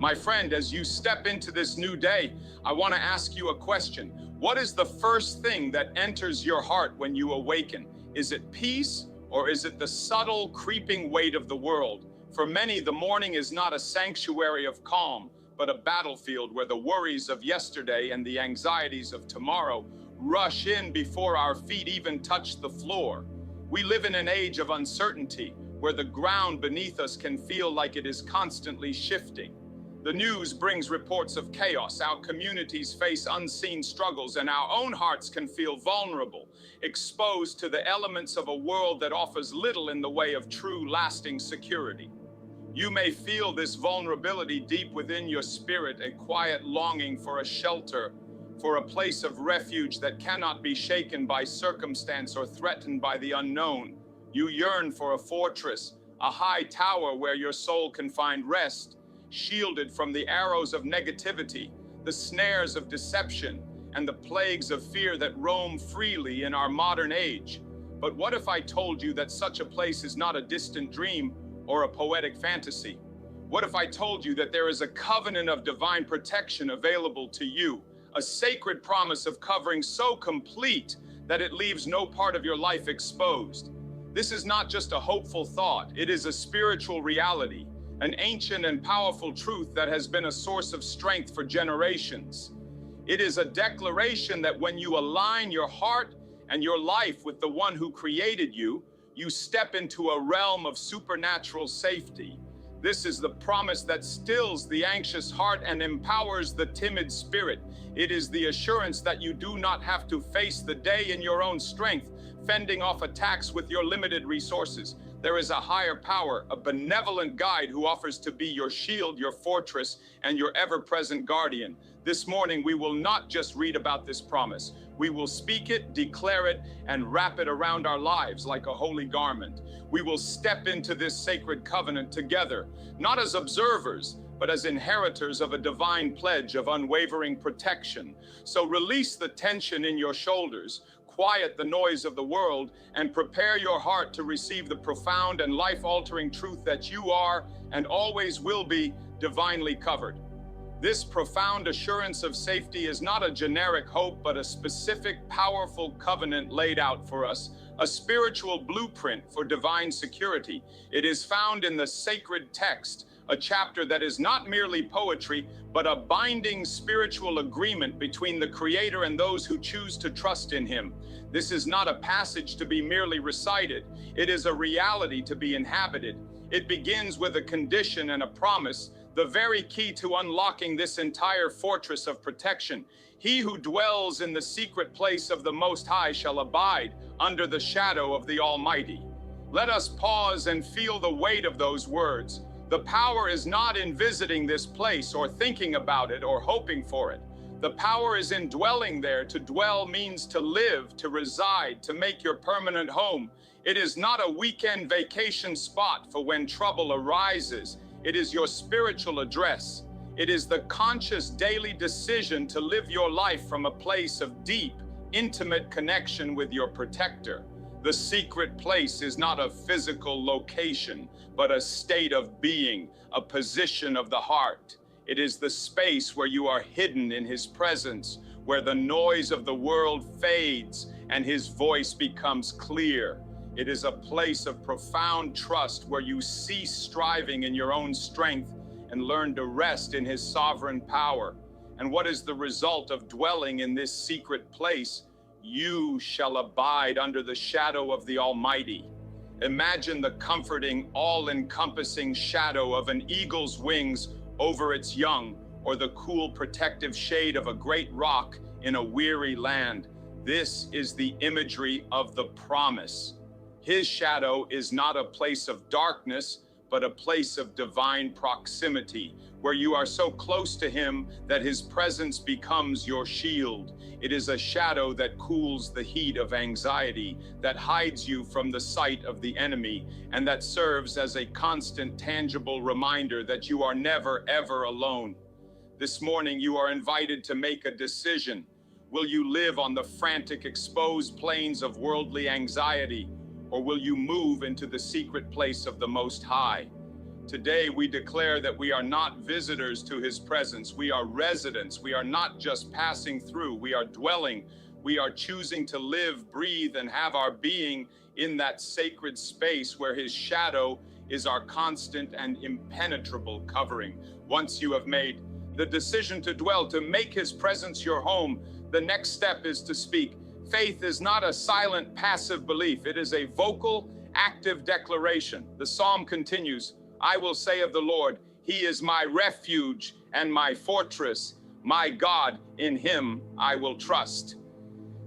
My friend, as you step into this new day, I want to ask you a question. What is the first thing that enters your heart when you awaken? Is it peace, or is it the subtle, creeping weight of the world? For many, the morning is not a sanctuary of calm, but a battlefield where the worries of yesterday and the anxieties of tomorrow rush in before our feet even touch the floor. We live in an age of uncertainty, where the ground beneath us can feel like it is constantly shifting. The news brings reports of chaos, our communities face unseen struggles, and our own hearts can feel vulnerable, exposed to the elements of a world that offers little in the way of true, lasting security. You may feel this vulnerability deep within your spirit, a quiet longing for a shelter, for a place of refuge that cannot be shaken by circumstance or threatened by the unknown. You yearn for a fortress, a high tower where your soul can find rest, shielded from the arrows of negativity, the snares of deception, and the plagues of fear that roam freely in our modern age. But what if I told you that such a place is not a distant dream or a poetic fantasy? What if I told you that there is a covenant of divine protection available to you, a sacred promise of covering so complete that it leaves no part of your life exposed? This is not just a hopeful thought, it is a spiritual reality, an ancient and powerful truth that has been a source of strength for generations. It is a declaration that when you align your heart and your life with the one who created you, you step into a realm of supernatural safety. This is the promise that stills the anxious heart and empowers the timid spirit. It is the assurance that you do not have to face the day in your own strength, fending off attacks with your limited resources. There is a higher power, a benevolent guide who offers to be your shield, your fortress, and your ever-present guardian. This morning, we will not just read about this promise. We will speak it, declare it, and wrap it around our lives like a holy garment. We will step into this sacred covenant together, not as observers, but as inheritors of a divine pledge of unwavering protection. So release the tension in your shoulders, quiet the noise of the world, and prepare your heart to receive the profound and life-altering truth that you are and always will be divinely covered. This profound assurance of safety is not a generic hope, but a specific, powerful covenant laid out for us, a spiritual blueprint for divine security. It is found in the sacred text, a chapter that is not merely poetry, but a binding spiritual agreement between the Creator and those who choose to trust in Him. This is not a passage to be merely recited. It is a reality to be inhabited. It begins with a condition and a promise, the very key to unlocking this entire fortress of protection. He who dwells in the secret place of the Most High shall abide under the shadow of the Almighty. Let us pause and feel the weight of those words. The power is not in visiting this place or thinking about it or hoping for it. The power is in dwelling there. To dwell means to live, to reside, to make your permanent home. It is not a weekend vacation spot for when trouble arises. It is your spiritual address. It is the conscious daily decision to live your life from a place of deep, intimate connection with your protector. The secret place is not a physical location, but a state of being, a position of the heart. It is the space where you are hidden in His presence, where the noise of the world fades and His voice becomes clear. It is a place of profound trust where you cease striving in your own strength and learn to rest in His sovereign power. And what is the result of dwelling in this secret place? You shall abide under the shadow of the Almighty. Imagine the comforting, all-encompassing shadow of an eagle's wings over its young, or the cool, protective shade of a great rock in a weary land. This is the imagery of the promise. His shadow is not a place of darkness, but a place of divine proximity, where you are so close to Him that His presence becomes your shield. It is a shadow that cools the heat of anxiety, that hides you from the sight of the enemy, and that serves as a constant, tangible reminder that you are never, ever alone. This morning, you are invited to make a decision. Will you live on the frantic, exposed plains of worldly anxiety, or will you move into the secret place of the Most High? Today, we declare that we are not visitors to his presence. We are residents. We are not just passing through. We are dwelling. We are choosing to live, breathe, and have our being in that sacred space where his shadow is our constant and impenetrable covering. Once you have made the decision to dwell, to make his presence your home, the next step is to speak. Faith is not a silent, passive belief. It is a vocal, active declaration. The psalm continues, I will say of the Lord, he is my refuge and my fortress, my God, in him I will trust.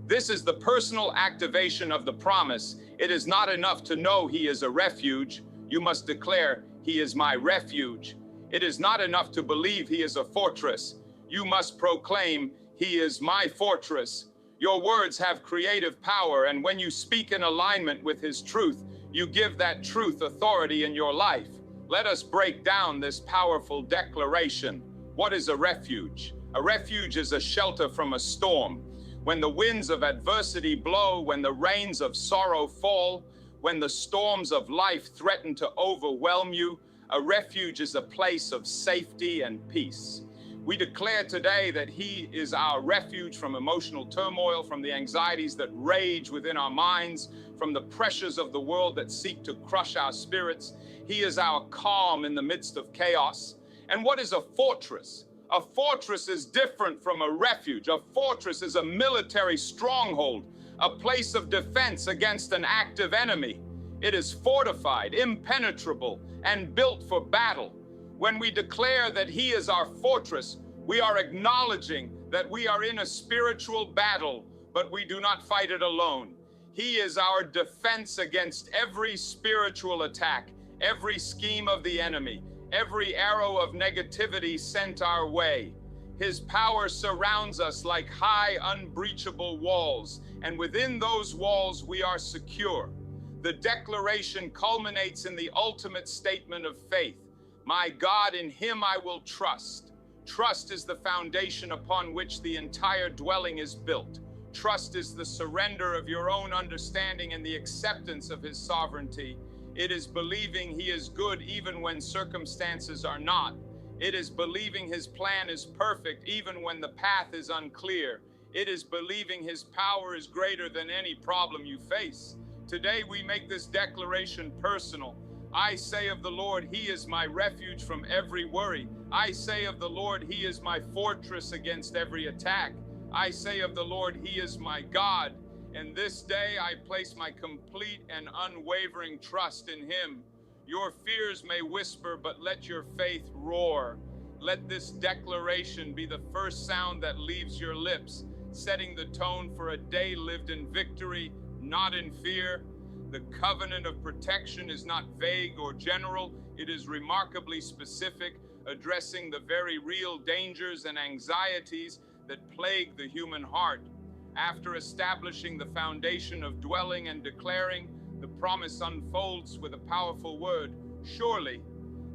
This is the personal activation of the promise. It is not enough to know he is a refuge. You must declare, he is my refuge. It is not enough to believe he is a fortress. You must proclaim, he is my fortress. Your words have creative power, and when you speak in alignment with his truth, you give that truth authority in your life. Let us break down this powerful declaration. What is a refuge? A refuge is a shelter from a storm. When the winds of adversity blow, when the rains of sorrow fall, when the storms of life threaten to overwhelm you, a refuge is a place of safety and peace. We declare today that he is our refuge from emotional turmoil, from the anxieties that rage within our minds, from the pressures of the world that seek to crush our spirits. He is our calm in the midst of chaos. And what is a fortress? A fortress is different from a refuge. A fortress is a military stronghold, a place of defense against an active enemy. It is fortified, impenetrable, and built for battle. When we declare that he is our fortress, we are acknowledging that we are in a spiritual battle, but we do not fight it alone. He is our defense against every spiritual attack, every scheme of the enemy, every arrow of negativity sent our way. His power surrounds us like high, unbreachable walls, and within those walls we are secure. The declaration culminates in the ultimate statement of faith. My God, in him I will trust. Trust is the foundation upon which the entire dwelling is built. Trust is the surrender of your own understanding and the acceptance of his sovereignty. It is believing he is good even when circumstances are not. It is believing his plan is perfect even when the path is unclear. It is believing his power is greater than any problem you face. Today we make this declaration personal. I say of the Lord, he is my refuge from every worry. I say of the Lord, he is my fortress against every attack. I say of the Lord, he is my God. And this day I place my complete and unwavering trust in him. Your fears may whisper, but let your faith roar. Let this declaration be the first sound that leaves your lips, setting the tone for a day lived in victory, not in fear. The covenant of protection is not vague or general. It is remarkably specific, addressing the very real dangers and anxieties that plague the human heart. After establishing the foundation of dwelling and declaring, the promise unfolds with a powerful word, surely.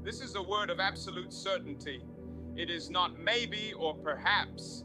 This is a word of absolute certainty. It is not maybe or perhaps.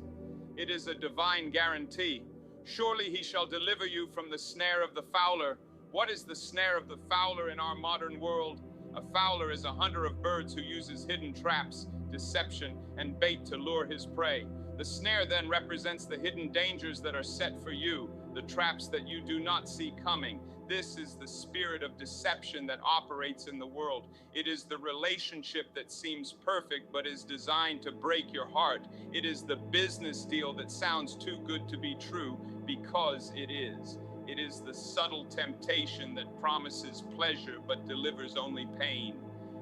It is a divine guarantee. Surely he shall deliver you from the snare of the fowler. What is the snare of the fowler in our modern world? A fowler is a hunter of birds who uses hidden traps, deception, and bait to lure his prey. The snare then represents the hidden dangers that are set for you, the traps that you do not see coming. This is the spirit of deception that operates in the world. It is the relationship that seems perfect but is designed to break your heart. It is the business deal that sounds too good to be true because it is. It is the subtle temptation that promises pleasure but delivers only pain.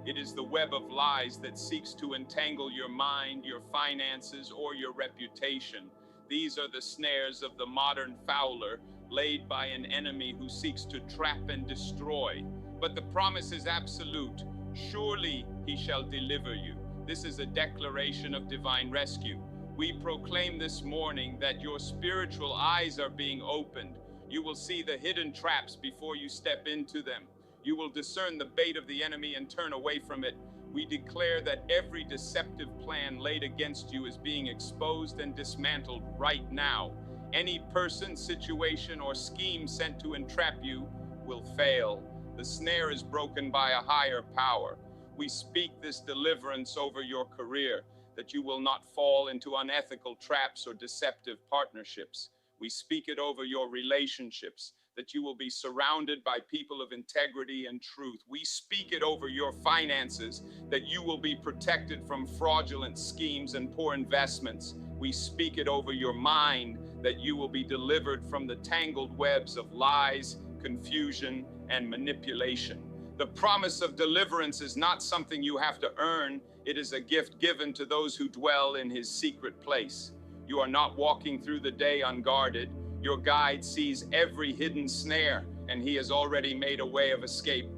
It is the web of lies that seeks to entangle your mind, your finances, or your reputation. These are the snares of the modern fowler, laid by an enemy who seeks to trap and destroy. But the promise is absolute. Surely he shall deliver you. This is a declaration of divine rescue. We proclaim this morning that your spiritual eyes are being opened. You will see the hidden traps before you step into them. You will discern the bait of the enemy and turn away from it. We declare that every deceptive plan laid against you is being exposed and dismantled right now. Any person, situation, or scheme sent to entrap you will fail. The snare is broken by a higher power. We speak this deliverance over your career, that you will not fall into unethical traps or deceptive partnerships. We speak it over your relationships, that you will be surrounded by people of integrity and truth. We speak it over your finances, that you will be protected from fraudulent schemes and poor investments. We speak it over your mind, that you will be delivered from the tangled webs of lies, confusion, and manipulation. The promise of deliverance is not something you have to earn. It is a gift given to those who dwell in his secret place. You are not walking through the day unguarded. Your guide sees every hidden snare, and he has already made a way of escape.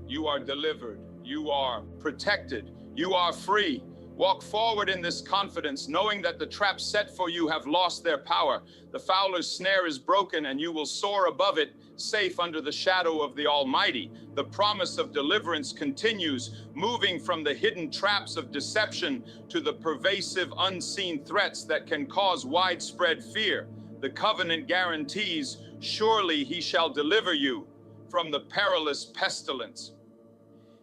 You are delivered. You are protected. You are free. Walk forward in this confidence, knowing that the traps set for you have lost their power. The fowler's snare is broken, and you will soar above it, safe under the shadow of the Almighty. The promise of deliverance continues, moving from the hidden traps of deception to the pervasive unseen threats that can cause widespread fear. The covenant guarantees, surely he shall deliver you from the perilous pestilence.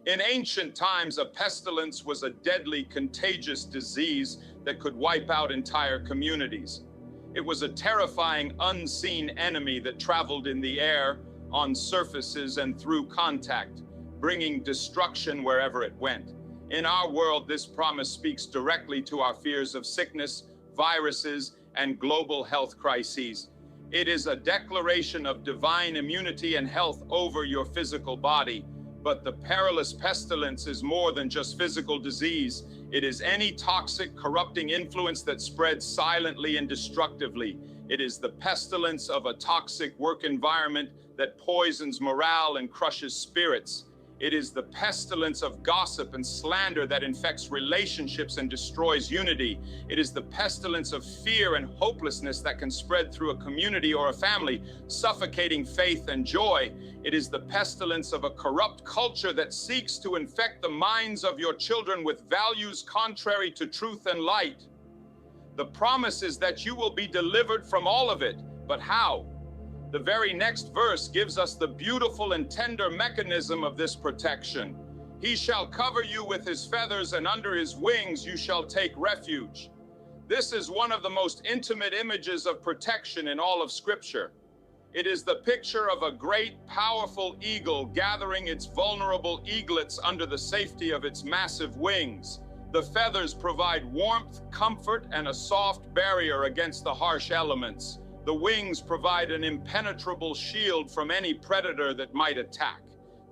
In ancient times, a pestilence was a deadly, contagious disease that could wipe out entire communities. It was a terrifying, unseen enemy that traveled in the air, on surfaces, and through contact, bringing destruction wherever it went. In our world, this promise speaks directly to our fears of sickness, viruses, and global health crises. It is a declaration of divine immunity and health over your physical body. But the perilous pestilence is more than just physical disease. It is any toxic, corrupting influence that spreads silently and destructively. It is the pestilence of a toxic work environment that poisons morale and crushes spirits. It is the pestilence of gossip and slander that infects relationships and destroys unity. It is the pestilence of fear and hopelessness that can spread through a community or a family, suffocating faith and joy. It is the pestilence of a corrupt culture that seeks to infect the minds of your children with values contrary to truth and light. The promise is that you will be delivered from all of it. But how? The very next verse gives us the beautiful and tender mechanism of this protection. He shall cover you with his feathers, and under his wings you shall take refuge. This is one of the most intimate images of protection in all of Scripture. It is the picture of a great, powerful eagle gathering its vulnerable eaglets under the safety of its massive wings. The feathers provide warmth, comfort, and a soft barrier against the harsh elements. The wings provide an impenetrable shield from any predator that might attack.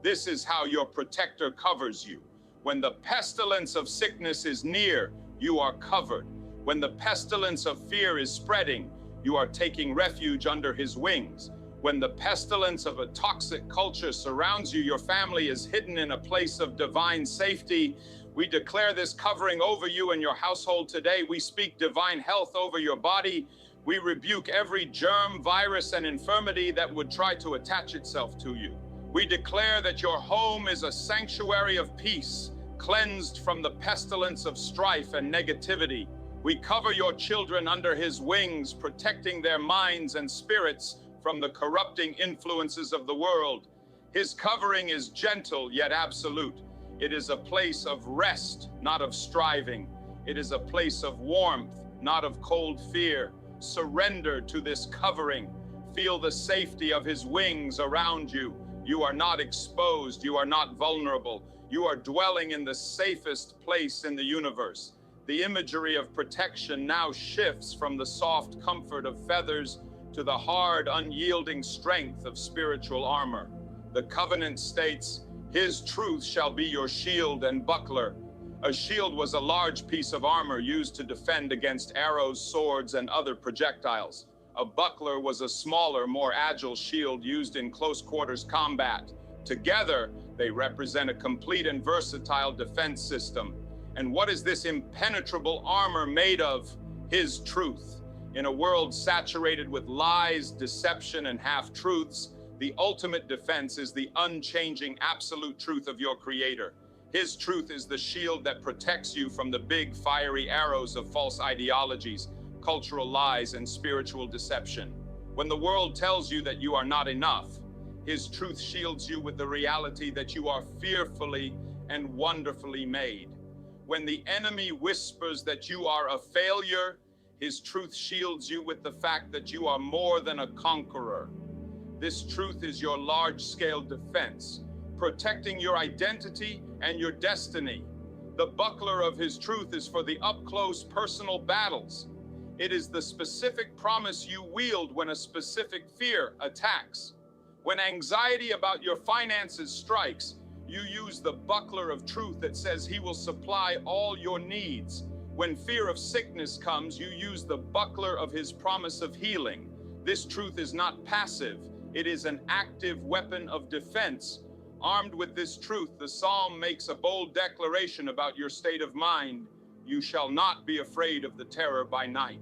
This is how your protector covers you. When the pestilence of sickness is near, you are covered. When the pestilence of fear is spreading, you are taking refuge under his wings. When the pestilence of a toxic culture surrounds you, your family is hidden in a place of divine safety. We declare this covering over you and your household today. We speak divine health over your body. We rebuke every germ, virus, and infirmity that would try to attach itself to you. We declare that your home is a sanctuary of peace, cleansed from the pestilence of strife and negativity. We cover your children under his wings, protecting their minds and spirits from the corrupting influences of the world. His covering is gentle yet absolute. It is a place of rest, not of striving. It is a place of warmth, not of cold fear. Surrender to this covering. Feel the safety of his wings around you. You are not exposed. You are not vulnerable. You are dwelling in the safest place in the universe. The imagery of protection now shifts from the soft comfort of feathers to the hard, unyielding strength of spiritual armor. The covenant states, his truth shall be your shield and buckler. A shield was a large piece of armor used to defend against arrows, swords, and other projectiles. A buckler was a smaller, more agile shield used in close quarters combat. Together, they represent a complete and versatile defense system. And what is this impenetrable armor made of? His truth. In a world saturated with lies, deception, and half-truths, the ultimate defense is the unchanging absolute truth of your Creator. His truth is the shield that protects you from the big, fiery arrows of false ideologies, cultural lies, and spiritual deception. When the world tells you that you are not enough, his truth shields you with the reality that you are fearfully and wonderfully made. When the enemy whispers that you are a failure, his truth shields you with the fact that you are more than a conqueror. This truth is your large-scale defense, protecting your identity and your destiny. The buckler of his truth is for the up-close personal battles. It is the specific promise you wield when a specific fear attacks. When anxiety about your finances strikes, you use the buckler of truth that says he will supply all your needs. When fear of sickness comes, you use the buckler of his promise of healing. This truth is not passive. It is an active weapon of defense. Armed with this truth, the psalm makes a bold declaration about your state of mind. You shall not be afraid of the terror by night.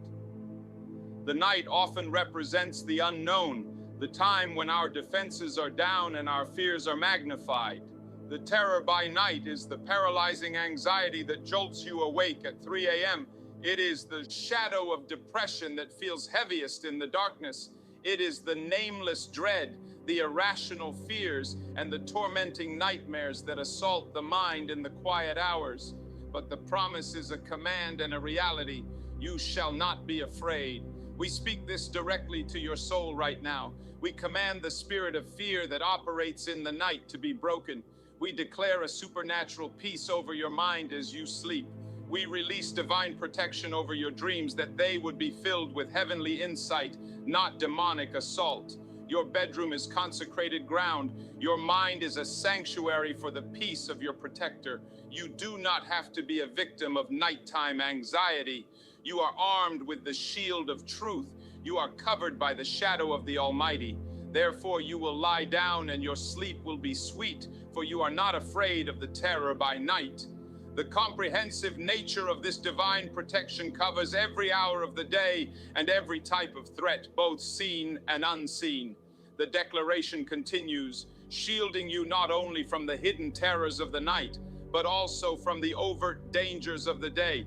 The night often represents the unknown, the time when our defenses are down and our fears are magnified. The terror by night is the paralyzing anxiety that jolts you awake at 3 a.m. It is the shadow of depression that feels heaviest in the darkness. It is the nameless dread, the irrational fears, and the tormenting nightmares that assault the mind in the quiet hours. But the promise is a command and a reality. You shall not be afraid. We speak this directly to your soul right now. We command the spirit of fear that operates in the night to be broken. We declare a supernatural peace over your mind as you sleep. We release divine protection over your dreams, that they would be filled with heavenly insight, not demonic assault. Your bedroom is consecrated ground. Your mind is a sanctuary for the peace of your protector. You do not have to be a victim of nighttime anxiety. You are armed with the shield of truth. You are covered by the shadow of the Almighty. Therefore, you will lie down and your sleep will be sweet, for you are not afraid of the terror by night. The comprehensive nature of this divine protection covers every hour of the day and every type of threat, both seen and unseen. The declaration continues, shielding you not only from the hidden terrors of the night, but also from the overt dangers of the day,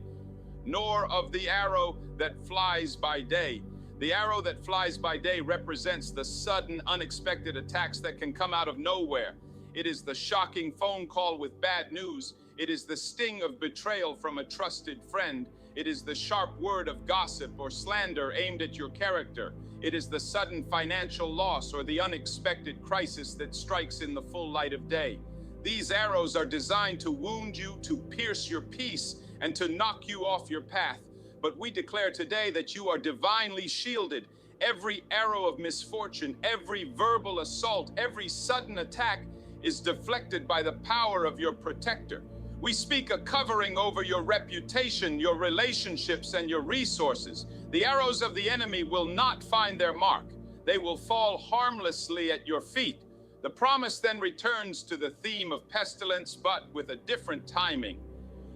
nor of the arrow that flies by day. The arrow that flies by day represents the sudden, unexpected attacks that can come out of nowhere. It is the shocking phone call with bad news. It is the sting of betrayal from a trusted friend. It is the sharp word of gossip or slander aimed at your character. It is the sudden financial loss or the unexpected crisis that strikes in the full light of day. These arrows are designed to wound you, to pierce your peace, and to knock you off your path. But we declare today that you are divinely shielded. Every arrow of misfortune, every verbal assault, every sudden attack is deflected by the power of your protector. We speak a covering over your reputation, your relationships, and your resources. The arrows of the enemy will not find their mark. They will fall harmlessly at your feet. The promise then returns to the theme of pestilence, but with a different timing.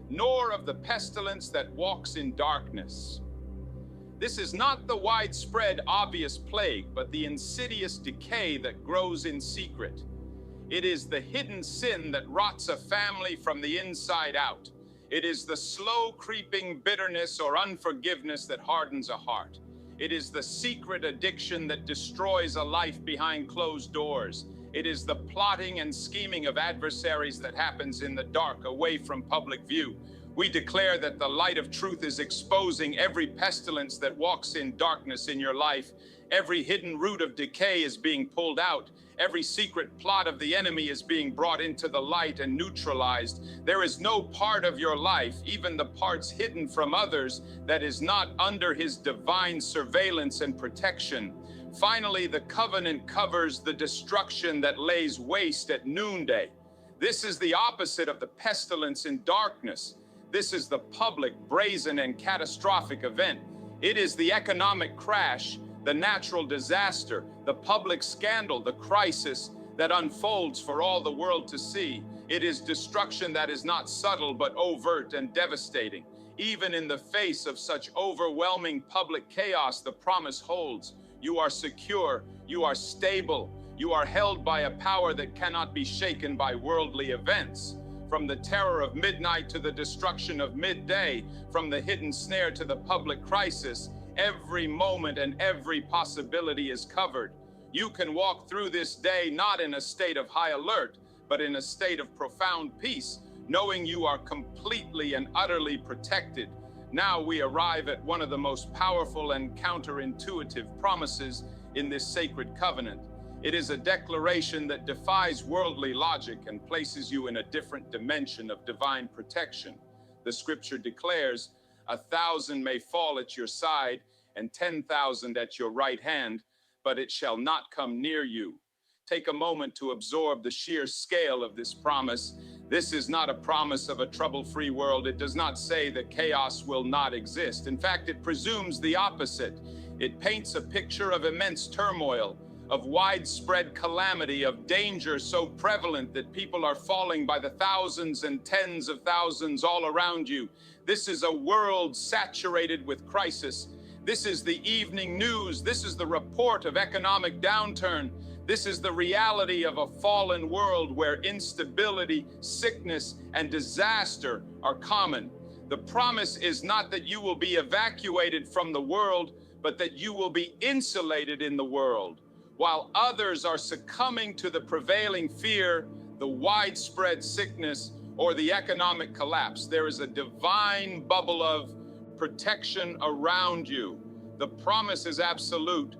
Nor of the pestilence that walks in darkness. This is not the widespread, obvious plague, but the insidious decay that grows in secret. It is the hidden sin that rots a family from the inside out. It is the slow creeping bitterness or unforgiveness that hardens a heart. It is the secret addiction that destroys a life behind closed doors. It is the plotting and scheming of adversaries that happens in the dark, away from public view. We declare that the light of truth is exposing every pestilence that walks in darkness in your life. Every hidden root of decay is being pulled out. Every secret plot of the enemy is being brought into the light and neutralized. There is no part of your life, even the parts hidden from others, that is not under his divine surveillance and protection. Finally, the covenant covers the destruction that lays waste at noonday. This is the opposite of the pestilence in darkness. This is the public, brazen, and catastrophic event. It is the economic crash, the natural disaster, the public scandal, the crisis that unfolds for all the world to see. It is destruction that is not subtle but overt and devastating. Even in the face of such overwhelming public chaos, the promise holds. You are secure, you are stable, you are held by a power that cannot be shaken by worldly events. From the terror of midnight to the destruction of midday, from the hidden snare to the public crisis, every moment and every possibility is covered. You can walk through this day not in a state of high alert, but in a state of profound peace. knowing you are completely and utterly protected. Now we arrive at one of the most powerful and counterintuitive promises in this sacred covenant. It is a declaration that defies worldly logic and places you in a different dimension of divine protection. The scripture declares, 1,000 may fall at your side and 10,000 at your right hand, but it shall not come near you. Take a moment to absorb the sheer scale of this promise. This is not a promise of a trouble-free world. It does not say that chaos will not exist. In fact, it presumes the opposite. It paints a picture of immense turmoil, of widespread calamity, of danger so prevalent that people are falling by the thousands and tens of thousands all around you. This is a world saturated with crisis. This is the evening news. This is the report of economic downturn. This is the reality of a fallen world where instability, sickness, and disaster are common. The promise is not that you will be evacuated from the world, but that you will be insulated in the world. While others are succumbing to the prevailing fear, the widespread sickness, or the economic collapse, there is a divine bubble of protection around you. The promise is absolute.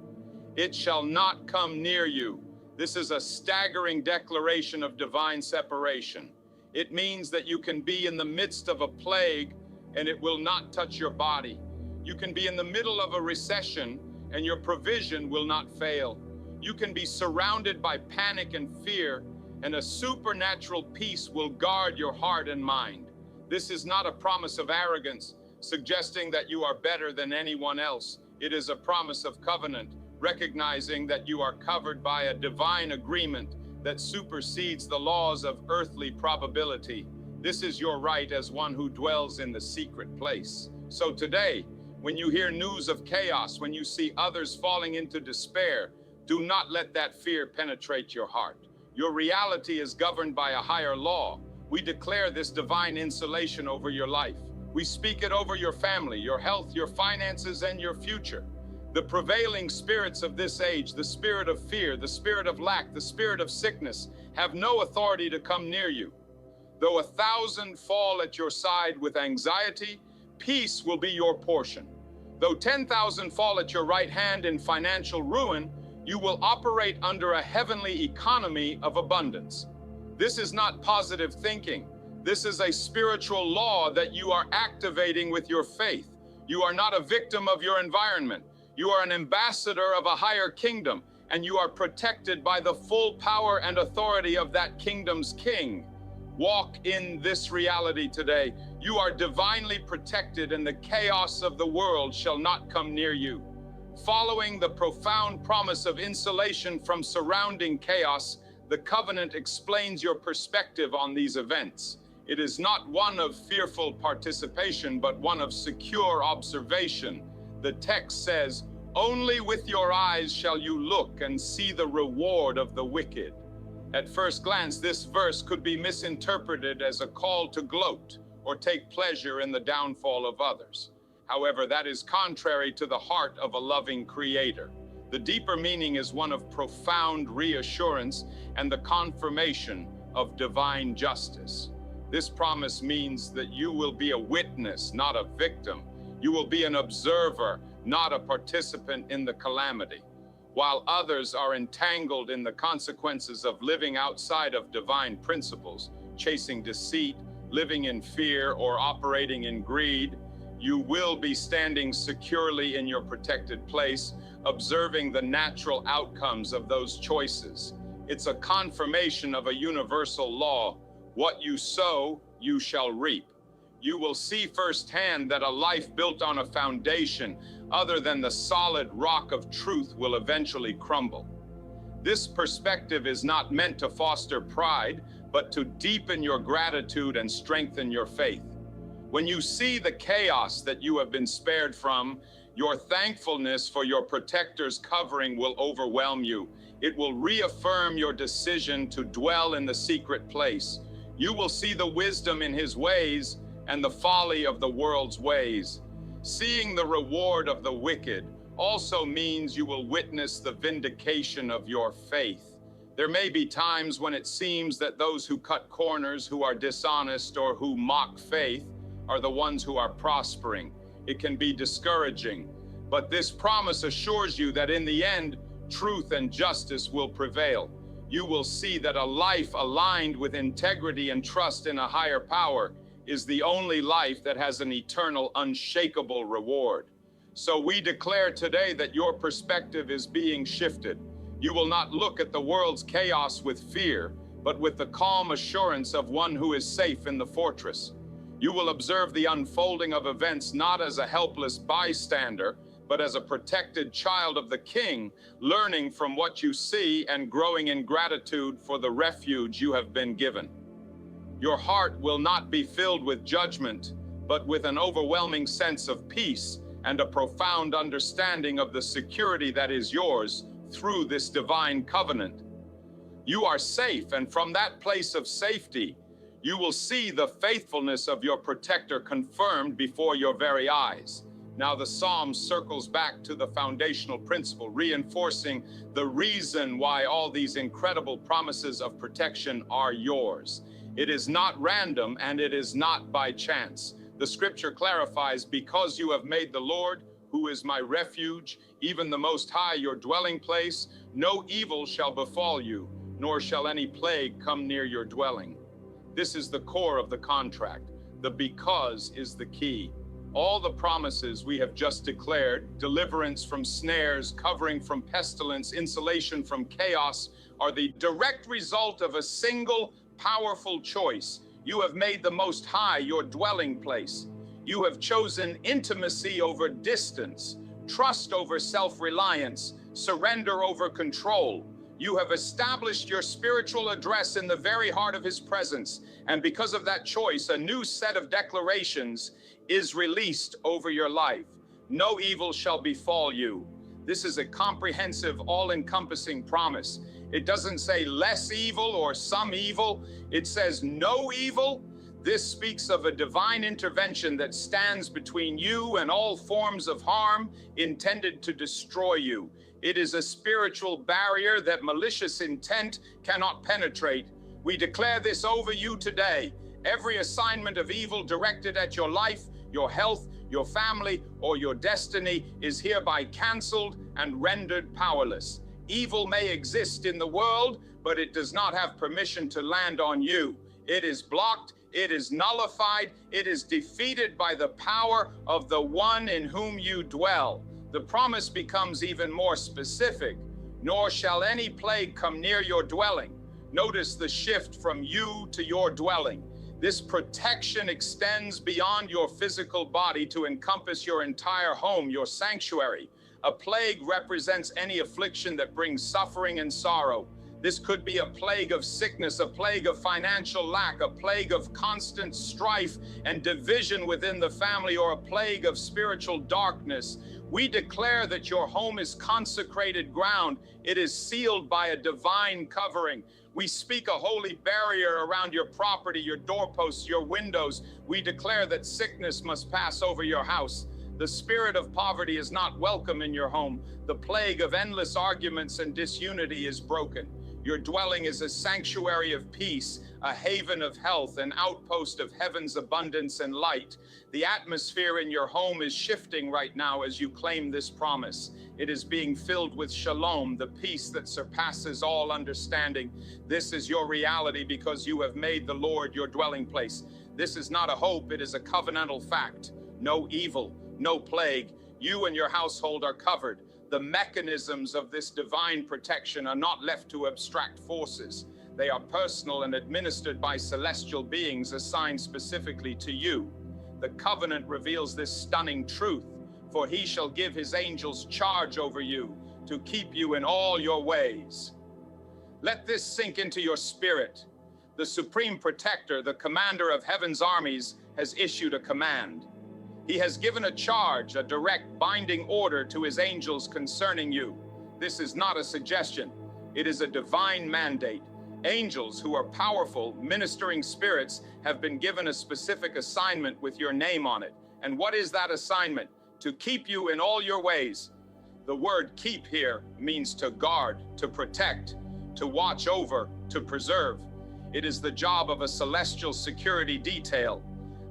It shall not come near you. This is a staggering declaration of divine separation. It means that you can be in the midst of a plague and it will not touch your body. You can be in the middle of a recession and your provision will not fail. You can be surrounded by panic and fear, and a supernatural peace will guard your heart and mind. This is not a promise of arrogance, suggesting that you are better than anyone else. It is a promise of covenant, recognizing that you are covered by a divine agreement that supersedes the laws of earthly probability. This is your right as one who dwells in the secret place. So today, when you hear news of chaos, when you see others falling into despair, do not let that fear penetrate your heart. Your reality is governed by a higher law. We declare this divine insulation over your life. We speak it over your family, your health, your finances, and your future. The prevailing spirits of this age, the spirit of fear, the spirit of lack, the spirit of sickness, have no authority to come near you. Though 1,000 fall at your side with anxiety, peace will be your portion. Though 10,000 fall at your right hand in financial ruin, you will operate under a heavenly economy of abundance. This is not positive thinking. This is a spiritual law that you are activating with your faith. You are not a victim of your environment. You are an ambassador of a higher kingdom, and you are protected by the full power and authority of that kingdom's king. Walk in this reality today. You are divinely protected, and the chaos of the world shall not come near you. Following the profound promise of insulation from surrounding chaos, the covenant explains your perspective on these events. It is not one of fearful participation, but one of secure observation. The text says, "Only with your eyes shall you look and see the reward of the wicked." At first glance, this verse could be misinterpreted as a call to gloat or take pleasure in the downfall of others. However, that is contrary to the heart of a loving Creator. The deeper meaning is one of profound reassurance and the confirmation of divine justice. This promise means that you will be a witness, not a victim. You will be an observer, not a participant in the calamity. While others are entangled in the consequences of living outside of divine principles, chasing deceit, living in fear, or operating in greed, you will be standing securely in your protected place, observing the natural outcomes of those choices. It's a confirmation of a universal law. What you sow, you shall reap. You will see firsthand that a life built on a foundation other than the solid rock of truth will eventually crumble. This perspective is not meant to foster pride, but to deepen your gratitude and strengthen your faith. When you see the chaos that you have been spared from, your thankfulness for your protector's covering will overwhelm you. It will reaffirm your decision to dwell in the secret place. You will see the wisdom in his ways and the folly of the world's ways. Seeing the reward of the wicked also means you will witness the vindication of your faith. There may be times when it seems that those who cut corners, who are dishonest, or who mock faith are the ones who are prospering. It can be discouraging, but this promise assures you that in the end, truth and justice will prevail. You will see that a life aligned with integrity and trust in a higher power is the only life that has an eternal, unshakable reward. So we declare today that your perspective is being shifted. You will not look at the world's chaos with fear, but with the calm assurance of one who is safe in the fortress. You will observe the unfolding of events not as a helpless bystander, but as a protected child of the King, learning from what you see and growing in gratitude for the refuge you have been given. Your heart will not be filled with judgment, but with an overwhelming sense of peace and a profound understanding of the security that is yours through this divine covenant. You are safe, and from that place of safety, you will see the faithfulness of your protector confirmed before your very eyes. Now the Psalm circles back to the foundational principle, reinforcing the reason why all these incredible promises of protection are yours. It is not random, and it is not by chance. The scripture clarifies, because you have made the Lord, who is my refuge, even the Most High, your dwelling place, no evil shall befall you, nor shall any plague come near your dwelling. This is the core of the contract. The because is the key. All the promises we have just declared, deliverance from snares, covering from pestilence, insulation from chaos, are the direct result of a single powerful choice. You have made the Most High your dwelling place. You have chosen intimacy over distance, trust over self-reliance, surrender over control. You have established your spiritual address in the very heart of His presence. And because of that choice, a new set of declarations is released over your life. No evil shall befall you. This is a comprehensive, all-encompassing promise. It doesn't say less evil or some evil. It says no evil. This speaks of a divine intervention that stands between you and all forms of harm intended to destroy you. It is a spiritual barrier that malicious intent cannot penetrate. We declare this over you today. Every assignment of evil directed at your life, your health, your family, or your destiny is hereby canceled and rendered powerless. Evil may exist in the world, but it does not have permission to land on you. It is blocked, it is nullified, it is defeated by the power of the one in whom you dwell. The promise becomes even more specific. Nor shall any plague come near your dwelling. Notice the shift from you to your dwelling. This protection extends beyond your physical body to encompass your entire home, your sanctuary. A plague represents any affliction that brings suffering and sorrow. This could be a plague of sickness, a plague of financial lack, a plague of constant strife and division within the family, or a plague of spiritual darkness. We declare that your home is consecrated ground. It is sealed by a divine covering. We speak a holy barrier around your property, your doorposts, your windows. We declare that sickness must pass over your house. The spirit of poverty is not welcome in your home. The plague of endless arguments and disunity is broken. Your dwelling is a sanctuary of peace, a haven of health, an outpost of heaven's abundance and light. The atmosphere in your home is shifting right now as you claim this promise. It is being filled with shalom, the peace that surpasses all understanding. This is your reality because you have made the Lord your dwelling place. This is not a hope, it is a covenantal fact. No evil, no plague. You and your household are covered. The mechanisms of this divine protection are not left to abstract forces. They are personal and administered by celestial beings assigned specifically to you. The covenant reveals this stunning truth, for He shall give His angels charge over you to keep you in all your ways. Let this sink into your spirit. The supreme protector, the commander of heaven's armies, has issued a command. He has given a charge, a direct binding order to His angels concerning you. This is not a suggestion. It is a divine mandate. Angels, who are powerful, ministering spirits, have been given a specific assignment with your name on it. And what is that assignment? To keep you in all your ways. The word keep here means to guard, to protect. to watch over, to preserve. It is the job of a celestial security detail.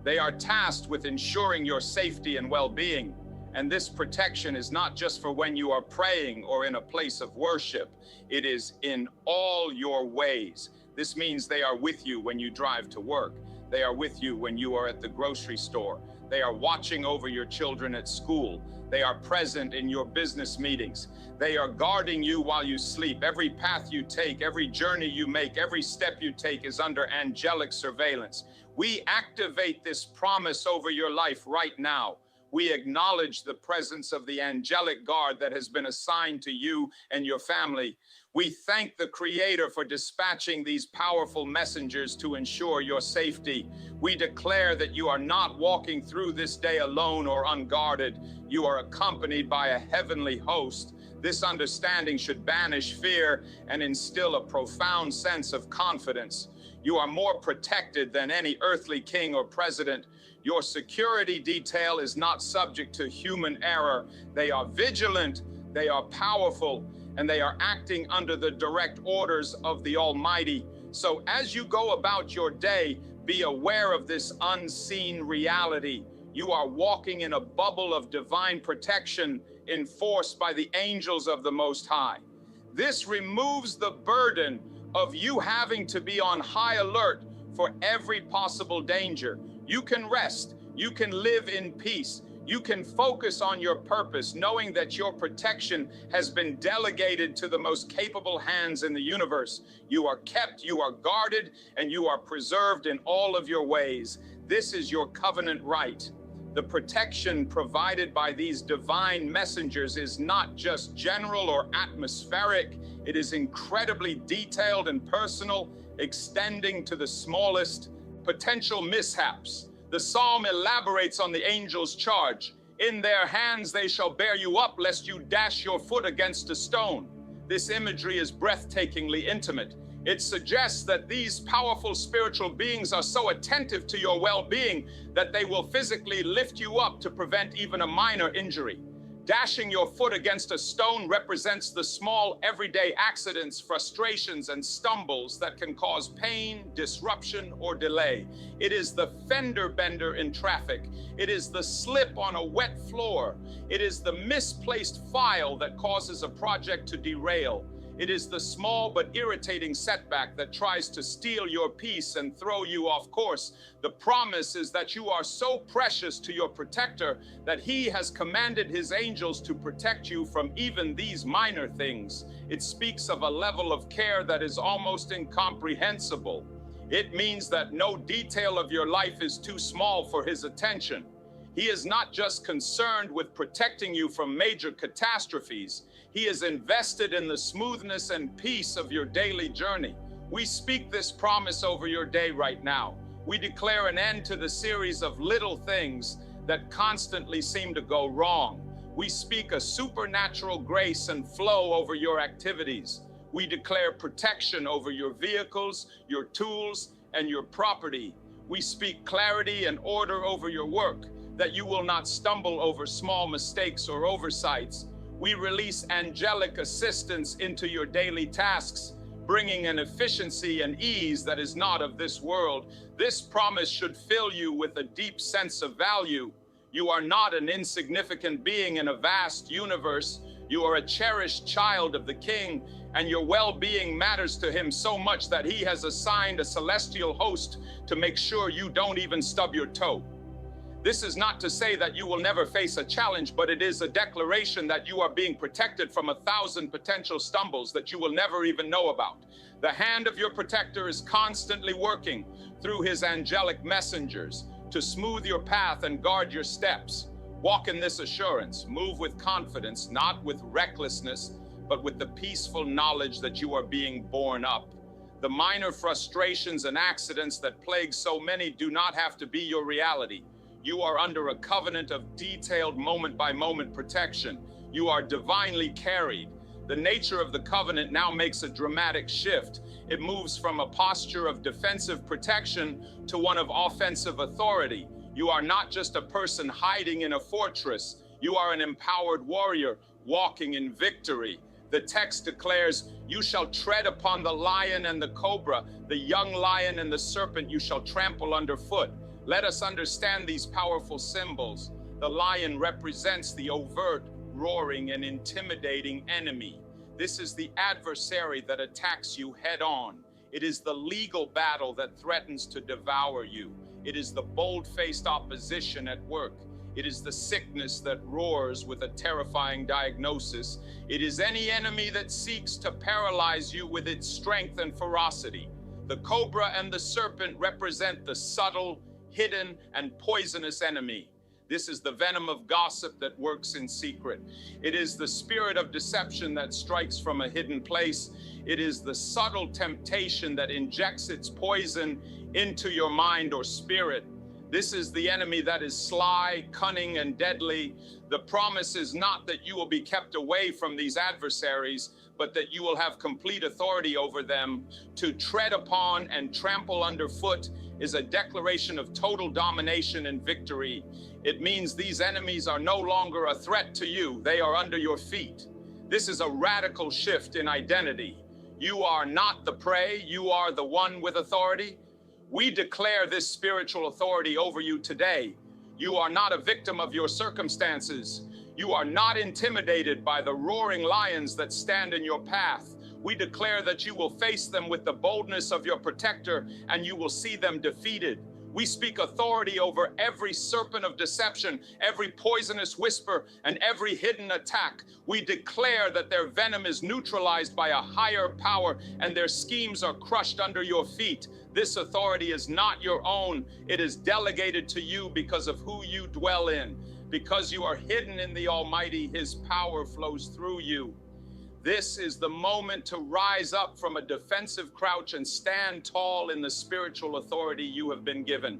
They are tasked with ensuring your safety and well-being. And this protection is not just for when you are praying or in a place of worship. It is in all your ways. This means they are with you when you drive to work. They are with you when you are at the grocery store. They are watching over your children at school. They are present in your business meetings. They are guarding you while you sleep. Every path you take, every journey you make, every step you take is under angelic surveillance. We activate this promise over your life right now. We acknowledge the presence of the angelic guard that has been assigned to you and your family. We thank the Creator for dispatching these powerful messengers to ensure your safety. We declare that you are not walking through this day alone or unguarded. You are accompanied by a heavenly host. This understanding should banish fear and instill a profound sense of confidence. You are more protected than any earthly king or president. Your security detail is not subject to human error. They are vigilant, they are powerful, and they are acting under the direct orders of the Almighty. So as you go about your day, be aware of this unseen reality. You are walking in a bubble of divine protection enforced by the angels of the Most High. This removes the burden of you having to be on high alert for every possible danger. You can rest, you can live in peace, you can focus on your purpose, knowing that your protection has been delegated to the most capable hands in the universe. You are kept, you are guarded, and you are preserved in all of your ways. This is your covenant right. The protection provided by these divine messengers is not just general or atmospheric. It is incredibly detailed and personal, extending to the smallest potential mishaps. The psalm elaborates on the angel's charge. In their hands they shall bear you up, lest you dash your foot against a stone. This imagery is breathtakingly intimate. It suggests that these powerful spiritual beings are so attentive to your well-being that they will physically lift you up to prevent even a minor injury. Dashing your foot against a stone represents the small everyday accidents, frustrations, and stumbles that can cause pain, disruption, or delay. It is the fender bender in traffic. It is the slip on a wet floor. It is the misplaced file that causes a project to derail. It is the small but irritating setback that tries to steal your peace and throw you off course. The promise is that you are so precious to your protector that he has commanded his angels to protect you from even these minor things. It speaks of a level of care that is almost incomprehensible. It means that no detail of your life is too small for his attention. He is not just concerned with protecting you from major catastrophes. He is invested in the smoothness and peace of your daily journey. We speak this promise over your day right now. We declare an end to the series of little things that constantly seem to go wrong. We speak a supernatural grace and flow over your activities. We declare protection over your vehicles, your tools, and your property. We speak clarity and order over your work, that you will not stumble over small mistakes or oversights. We release angelic assistance into your daily tasks, bringing an efficiency and ease that is not of this world. This promise should fill you with a deep sense of value. You are not an insignificant being in a vast universe. You are a cherished child of the King, and your well-being matters to him so much that he has assigned a celestial host to make sure you don't even stub your toe. This is not to say that you will never face a challenge, but it is a declaration that you are being protected from 1,000 potential stumbles that you will never even know about. The hand of your protector is constantly working through his angelic messengers to smooth your path and guard your steps. Walk in this assurance. Move with confidence, not with recklessness, but with the peaceful knowledge that you are being borne up. The minor frustrations and accidents that plague so many do not have to be your reality. You are under a covenant of detailed moment-by-moment protection. You are divinely carried. The nature of the covenant now makes a dramatic shift. It moves from a posture of defensive protection to one of offensive authority. You are not just a person hiding in a fortress. You are an empowered warrior walking in victory. The text declares, you shall tread upon the lion and the cobra, the young lion and the serpent you shall trample underfoot. Let us understand these powerful symbols. The lion represents the overt, roaring, and intimidating enemy. This is the adversary that attacks you head on. It is the legal battle that threatens to devour you. It is the bold-faced opposition at work. It is the sickness that roars with a terrifying diagnosis. It is any enemy that seeks to paralyze you with its strength and ferocity. The cobra and the serpent represent the subtle, hidden, and poisonous enemy. This is the venom of gossip that works in secret. It is the spirit of deception that strikes from a hidden place. It is the subtle temptation that injects its poison into your mind or spirit. This is the enemy that is sly, cunning, and deadly. The promise is not that you will be kept away from these adversaries, but that you will have complete authority over them. To tread upon and trample underfoot is a declaration of total domination and victory. It means these enemies are no longer a threat to you. They are under your feet. This is a radical shift in identity. You are not the prey. You are the one with authority. We declare this spiritual authority over you today. You are not a victim of your circumstances. You are not intimidated by the roaring lions that stand in your path. We declare that you will face them with the boldness of your protector, and you will see them defeated. We speak authority over every serpent of deception, every poisonous whisper, and every hidden attack. We declare that their venom is neutralized by a higher power, and their schemes are crushed under your feet. This authority is not your own. It is delegated to you because of who you dwell in. Because you are hidden in the Almighty, His power flows through you. This is the moment to rise up from a defensive crouch and stand tall in the spiritual authority you have been given.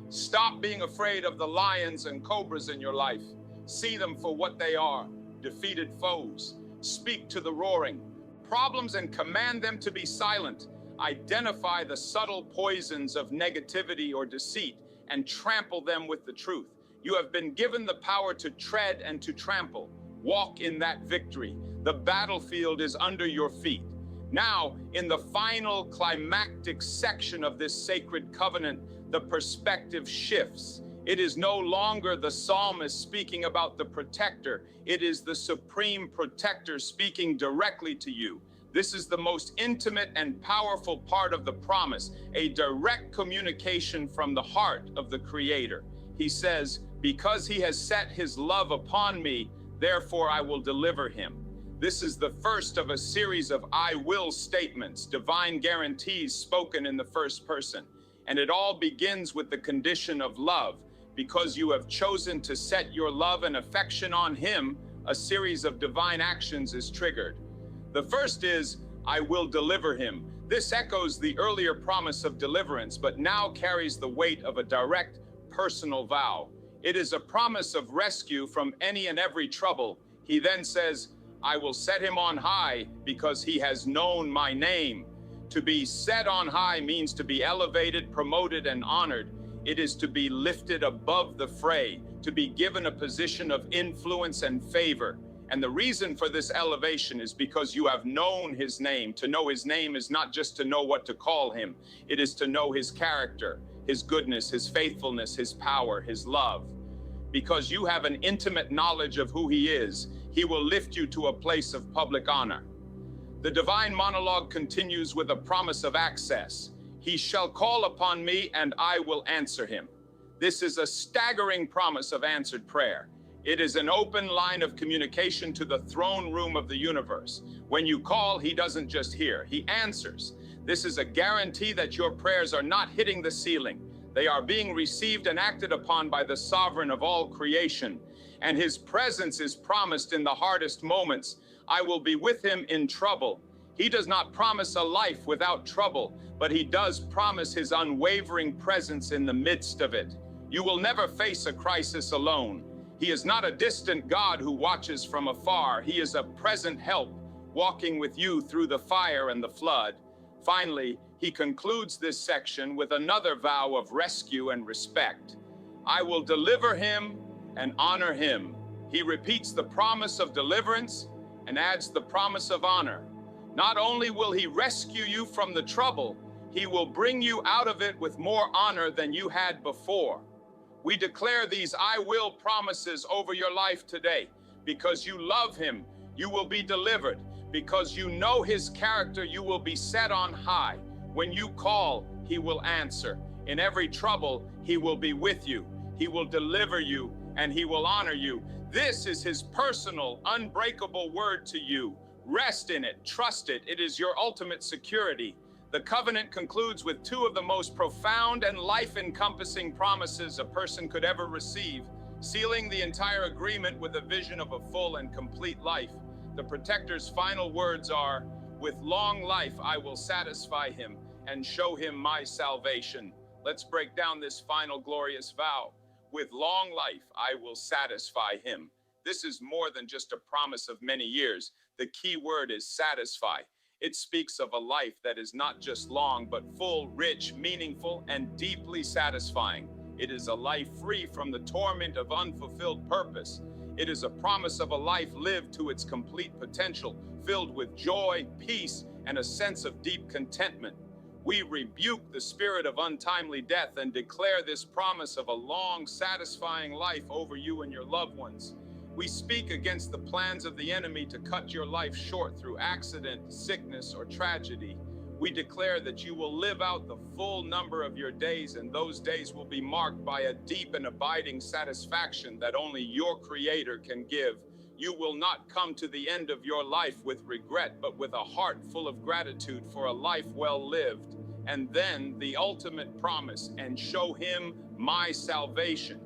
Stop being afraid of the lions and cobras in your life. See them for what they are, defeated foes. Speak to the roaring problems and command them to be silent. Identify the subtle poisons of negativity or deceit and trample them with the truth. You have been given the power to tread and to trample. Walk in that victory. The battlefield is under your feet. Now, in the final climactic section of this sacred covenant, the perspective shifts. It is no longer the psalmist speaking about the protector. It is the supreme protector speaking directly to you. This is the most intimate and powerful part of the promise, a direct communication from the heart of the Creator. He says, because He has set His love upon me, therefore I will deliver him. This is the first of a series of I will statements, divine guarantees spoken in the first person. And it all begins with the condition of love. Because you have chosen to set your love and affection on Him, a series of divine actions is triggered. The first is, I will deliver him. This echoes the earlier promise of deliverance, but now carries the weight of a direct, personal vow. It is a promise of rescue from any and every trouble. He then says, I will set him on high because he has known my name. To be set on high means to be elevated, promoted, and honored. It is to be lifted above the fray, to be given a position of influence and favor. And the reason for this elevation is because you have known his name. To know his name is not just to know what to call him. It is to know his character, his goodness, his faithfulness, his power, his love. Because you have an intimate knowledge of who he is, he will lift you to a place of public honor. The divine monologue continues with a promise of access. He shall call upon me and I will answer him. This is a staggering promise of answered prayer. It is an open line of communication to the throne room of the universe. When you call, he doesn't just hear, he answers. This is a guarantee that your prayers are not hitting the ceiling. They are being received and acted upon by the sovereign of all creation. And his presence is promised in the hardest moments. I will be with him in trouble. He does not promise a life without trouble, but he does promise his unwavering presence in the midst of it. You will never face a crisis alone. He is not a distant God who watches from afar. He is a present help, walking with you through the fire and the flood. Finally, he concludes this section with another vow of rescue and respect. I will deliver him and honor him. He repeats the promise of deliverance and adds the promise of honor. Not only will he rescue you from the trouble, he will bring you out of it with more honor than you had before. We declare these I will promises over your life today. Because you love him, you will be delivered. Because you know his character, you will be set on high. When you call, he will answer. In every trouble, he will be with you. He will deliver you, and he will honor you. This is his personal, unbreakable word to you. Rest in it, trust it. It is your ultimate security. The covenant concludes with two of the most profound and life-encompassing promises a person could ever receive, sealing the entire agreement with a vision of a full and complete life. The protector's final words are, "With long life I will satisfy him and show him my salvation." Let's break down this final glorious vow. With long life I will satisfy him. This is more than just a promise of many years. The key word is satisfy. It speaks of a life that is not just long, but full, rich, meaningful, and deeply satisfying. It is a life free from the torment of unfulfilled purpose. It is a promise of a life lived to its complete potential, filled with joy, peace, and a sense of deep contentment. We rebuke the spirit of untimely death and declare this promise of a long, satisfying life over you and your loved ones. We speak against the plans of the enemy to cut your life short through accident, sickness, or tragedy. We declare that you will live out the full number of your days, and those days will be marked by a deep and abiding satisfaction that only your Creator can give. You will not come to the end of your life with regret, but with a heart full of gratitude for a life well lived. And then the ultimate promise, "And show him my salvation."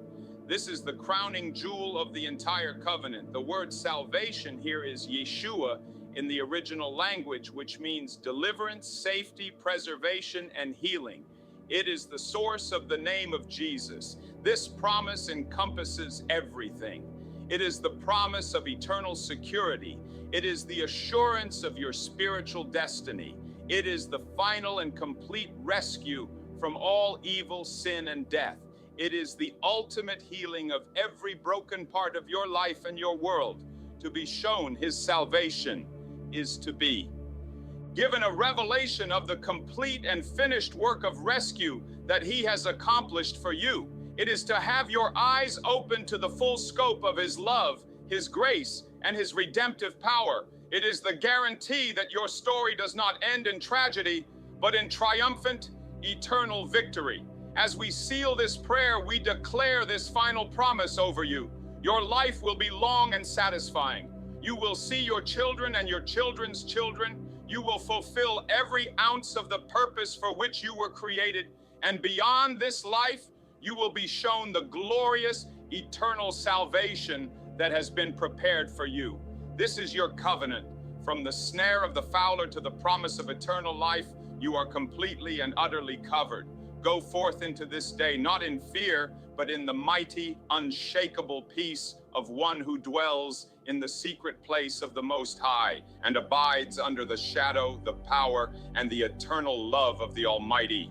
This is the crowning jewel of the entire covenant. The word salvation here is Yeshua in the original language, which means deliverance, safety, preservation, and healing. It is the source of the name of Jesus. This promise encompasses everything. It is the promise of eternal security. It is the assurance of your spiritual destiny. It is the final and complete rescue from all evil, sin, and death. It is the ultimate healing of every broken part of your life and your world. To be shown his salvation is to be given a revelation of the complete and finished work of rescue that he has accomplished for you. It is to have your eyes open to the full scope of his love, his grace, and his redemptive power. It is the guarantee that your story does not end in tragedy, but in triumphant, eternal victory. As we seal this prayer, we declare this final promise over you. Your life will be long and satisfying. You will see your children and your children's children. You will fulfill every ounce of the purpose for which you were created. And beyond this life, you will be shown the glorious, eternal salvation that has been prepared for you. This is your covenant. From the snare of the fowler to the promise of eternal life, you are completely and utterly covered. Go forth into this day, not in fear, but in the mighty, unshakable peace of one who dwells in the secret place of the Most High and abides under the shadow, the power, and the eternal love of the Almighty.